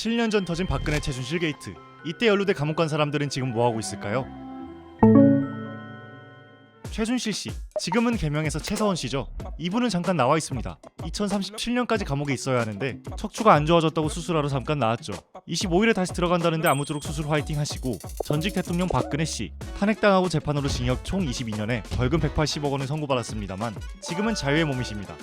7년 전 터진 박근혜 최순실 게이트. 이때 연루돼 감옥 간 사람들은 지금 뭐하고 있을까요? 최순실 씨, 지금은 개명해서 최서원 씨죠. 이분은 잠깐 나와 있습니다. 2037년까지 감옥에 있어야 하는데 척추가 안 좋아졌다고 수술하러 잠깐 나왔죠. 25일에 다시 들어간다는데 아무쪼록 수술 화이팅 하시고, 전직 대통령 박근혜 씨 탄핵당하고 재판으로 징역 총 22년에 벌금 180억 원을 선고받았습니다만 지금은 자유의 몸이십니다.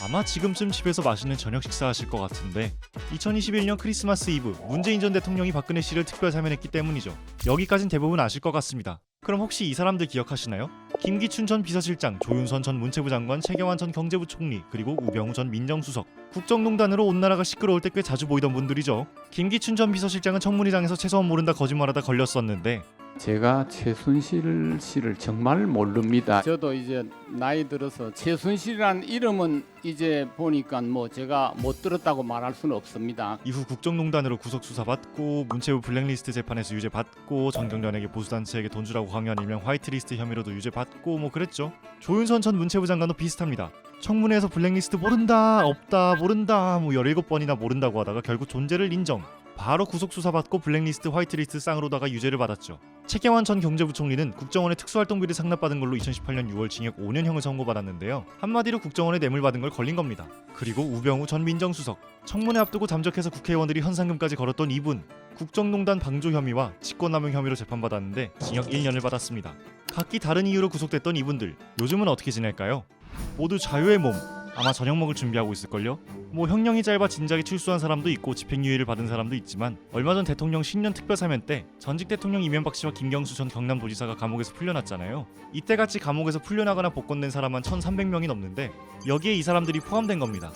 아마 지금쯤 집에서 맛있는 저녁 식사하실 것 같은데 2021년 크리스마스 이브 문재인 전 대통령이 박근혜 씨를 특별 사면했기 때문이죠. 여기까진 대부분 아실 것 같습니다. 그럼 혹시 이 사람들 기억하시나요? 김기춘 전 비서실장, 조윤선 전 문체부 장관, 최경환 전 경제부총리, 그리고 우병우 전 민정수석. 국정농단으로 온 나라가 시끄러울 때 꽤 자주 보이던 분들이죠. 김기춘 전 비서실장은 청문회장에서 최서원 모른다 거짓말하다 걸렸었는데, 제가 최순실 씨를 정말 모릅니다. 저도 이제 나이 들어서 최순실이라는 이름은 이제 보니까 뭐 제가 못 들었다고 말할 수는 없습니다. 이후 국정농단으로 구속수사받고 문체부 블랙리스트 재판에서 유죄받고 정경련에게 보수단체에게 돈 주라고 강요한 일명 화이트리스트 혐의로도 유죄받고 뭐 그랬죠. 조윤선 전 문체부 장관도 비슷합니다. 청문회에서 블랙리스트 모른다, 없다, 모른다 뭐 17번이나 모른다고 하다가 결국 존재를 인정. 바로 구속수사받고 블랙리스트 화이트리스트 쌍으로다가 유죄를 받았죠. 최경환 전 경제부총리는 국정원의 특수활동비를 상납받은 걸로 2018년 6월 징역 5년형을 선고받았는데요. 한마디로 국정원에 뇌물 받은 걸 걸린 겁니다. 그리고 우병우 전 민정수석, 청문회 앞두고 잠적해서 국회의원들이 현상금까지 걸었던 이분, 국정농단 방조 혐의와 직권남용 혐의로 재판받았는데 징역 1년을 받았습니다. 각기 다른 이유로 구속됐던 이분들, 요즘은 어떻게 지낼까요? 모두 자유의 몸, 아마 저녁 먹을 준비하고 있을걸요? 뭐 형량이 짧아 진작에 출소한 사람도 있고 집행유예를 받은 사람도 있지만, 얼마 전 대통령 신년 특별사면 때 전직 대통령 이명박 씨와 김경수 전 경남도지사가 감옥에서 풀려났잖아요. 이때같이 감옥에서 풀려나거나 복권된 사람은 1,300명이 넘는데 여기에 이 사람들이 포함된 겁니다.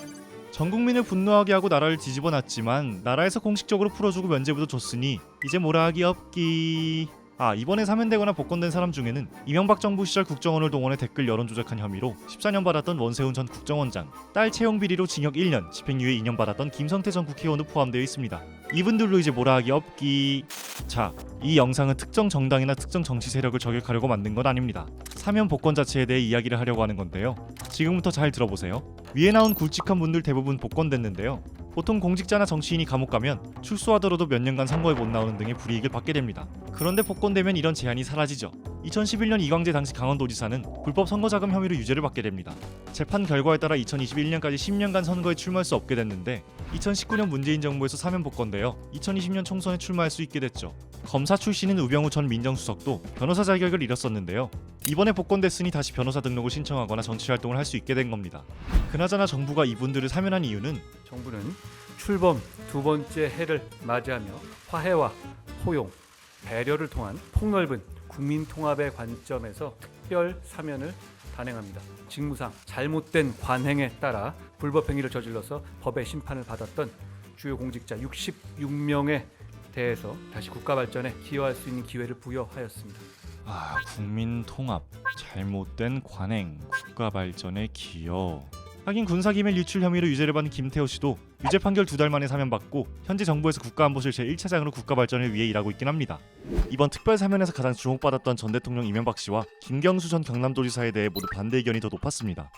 전 국민을 분노하게 하고 나라를 뒤집어 놨지만 나라에서 공식적으로 풀어주고 면죄부도 줬으니 이제 뭐라 하기 없기. 이번에 사면되거나 복권된 사람 중에는 이명박 정부 시절 국정원을 동원해 댓글 여론 조작한 혐의로 14년 받았던 원세훈 전 국정원장, 딸 채용 비리로 징역 1년, 집행유예 2년 받았던 김성태 전 국회의원도 포함되어 있습니다. 이분들로 이제 뭐라 하기 없기. 자, 이 영상은 특정 정당이나 특정 정치 세력을 저격하려고 만든 건 아닙니다. 사면 복권 자체에 대해 이야기를 하려고 하는 건데요. 지금부터 잘 들어보세요. 위에 나온 굵직한 분들 대부분 복권됐는데요. 보통 공직자나 정치인이 감옥 가면 출소하더라도 몇 년간 선거에 못 나오는 등의 불이익을 받게 됩니다. 그런데 복권되면 이런 제한이 사라지죠. 2011년 이광재 당시 강원도지사는 불법 선거자금 혐의로 유죄를 받게 됩니다. 재판 결과에 따라 2021년까지 10년간 선거에 출마할 수 없게 됐는데 2019년 문재인 정부에서 사면 복권되어 2020년 총선에 출마할 수 있게 됐죠. 검사 출신인 우병우 전 민정수석도 변호사 자격을 잃었었는데요. 이번에 복권됐으니 다시 변호사 등록을 신청하거나 정치활동을 할 수 있게 된 겁니다. 그나저나 정부가 이분들을 사면한 이유는, 정부는 출범 두 번째 해를 맞이하며 화해와 포용, 배려를 통한 폭넓은 국민 통합의 관점에서 특별 사면을 단행합니다. 직무상 잘못된 관행에 따라 불법 행위를 저질러서 법의 심판을 받았던 주요 공직자 66명에 대해서 다시 국가 발전에 기여할 수 있는 기회를 부여하였습니다. 국민 통합, 잘못된 관행, 국가 발전에 기여. 하긴 군사기밀 유출 혐의로 유죄를 받은 김태호 씨도 유죄 판결 2달 만에 사면받고 현재 정부에서 국가안보실 제1차장으로 국가 발전을 위해 일하고 있긴 합니다. 이번 특별 사면에서 가장 주목받았던 전 대통령 이명박 씨와 김경수 전 경남도지사에 대해 모두 반대 의견이 더 높았습니다.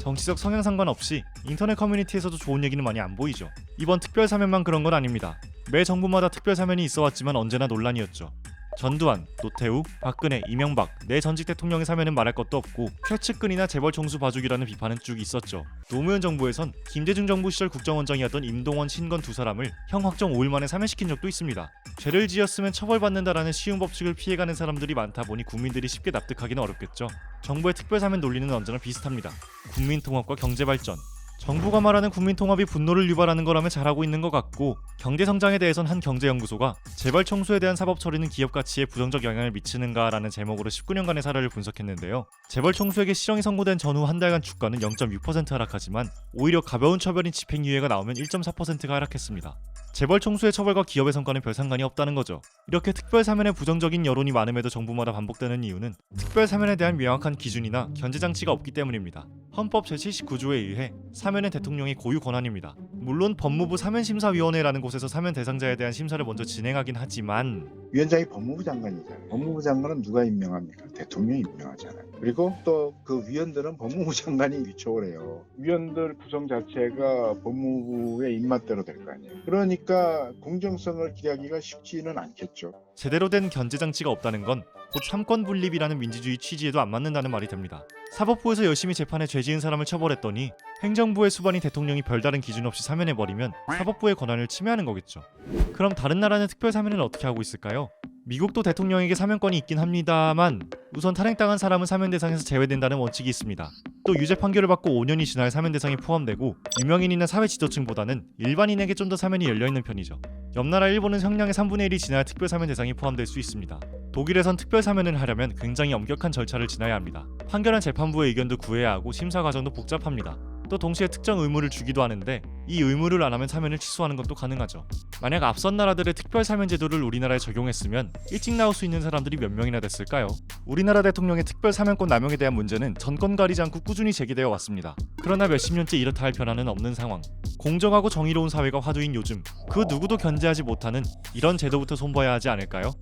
정치적 성향 상관없이 인터넷 커뮤니티에서도 좋은 얘기는 많이 안 보이죠. 이번 특별 사면만 그런 건 아닙니다. 매 정부마다 특별 사면이 있어왔지만 언제나 논란이었죠. 전두환, 노태우, 박근혜, 이명박 네 전직 대통령의 사면은 말할 것도 없고 최측근이나 재벌 총수 봐주기라는 비판은 쭉 있었죠. 노무현 정부에선 김대중 정부 시절 국정원장이었던 임동원, 신건 두 사람을 형 확정 5일 만에 사면시킨 적도 있습니다. 죄를 지었으면 처벌받는다라는 쉬운 법칙을 피해가는 사람들이 많다 보니 국민들이 쉽게 납득하기는 어렵겠죠. 정부의 특별 사면 논리는 언제나 비슷합니다. 국민 통합과 경제 발전. 정부가 말하는 국민통합이 분노를 유발하는 거라면 잘하고 있는 것 같고, 경제성장에 대해선 한 경제연구소가 재벌 총수에 대한 사법 처리는 기업 가치에 부정적 영향을 미치는가라는 제목으로 19년간의 사례를 분석했는데요. 재벌 총수에게 실형이 선고된 전후 한 달간 주가는 0.6% 하락하지만 오히려 가벼운 처벌인 집행유예가 나오면 1.4%가 하락했습니다. 재벌 총수의 처벌과 기업의 성과는 별 상관이 없다는 거죠. 이렇게 특별 사면에 부정적인 여론이 많음에도 정부마다 반복되는 이유는 특별 사면에 대한 명확한 기준이나 견제 장치가 없기 때문입니다. 헌법 제79조에 의해 사면은 대통령의 고유 권한입니다. 물론 법무부 사면심사위원회라는 곳에서 사면 대상자에 대한 심사를 먼저 진행하긴 하지만 위원장이 법무부 장관이잖아요. 법무부 장관은 누가 임명합니까? 대통령이 임명하잖아요. 그리고 또 그 위원들은 법무부 장관이 위촉을 해요. 위원들 구성 자체가 법무부의 입맛대로 될 거 아니에요. 그러니까 공정성을 기하기가 쉽지는 않겠죠. 제대로 된 견제 장치가 없다는 건 곧 삼권 분립이라는 민주주의 취지에도 안 맞는다는 말이 됩니다. 사법부에서 열심히 재판에 죄 지은 사람을 처벌했더니 행정부의 수반이 대통령이 별다른 기준 없이 사면해버리면 사법부의 권한을 침해하는 거겠죠. 그럼 다른 나라는 특별 사면을 어떻게 하고 있을까요? 미국도 대통령에게 사면권이 있긴 합니다만 우선 탄핵당한 사람은 사면 대상에서 제외된다는 원칙이 있습니다. 또 유죄 판결을 받고 5년이 지나야 사면 대상이 포함되고 유명인이나 사회 지도층보다는 일반인에게 좀 더 사면이 열려있는 편이죠. 옆나라 일본은 형량의 3분의 1이 지나야 특별 사면 대상이 포함될 수 있습니다. 독일에선 특별 사면을 하려면 굉장히 엄격한 절차를 지나야 합니다. 판결한 재판부의 의견도 구해야 하고 심사 과정도 복잡합니다. 또 동시에 특정 의무를 주기도 하는데 이 의무를 안 하면 사면을 취소하는 것도 가능하죠. 만약 앞선 나라들의 특별 사면 제도를 우리나라에 적용했으면 일찍 나올 수 있는 사람들이 몇 명이나 됐을까요? 우리나라 대통령의 특별 사면권 남용에 대한 문제는 전권 가리지 않고 꾸준히 제기되어 왔습니다. 그러나 몇십 년째 이렇다 할 변화는 없는 상황. 공정하고 정의로운 사회가 화두인 요즘 그 누구도 견제하지 못하는 이런 제도부터 손봐야 하지 않을까요?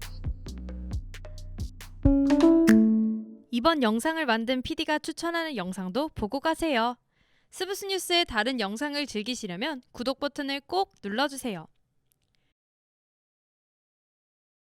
이번 영상을 만든 PD가 추천하는 영상도 보고 가세요. 스브스 뉴스의 다른 영상을 즐기시려면 구독 버튼을 꼭 눌러주세요.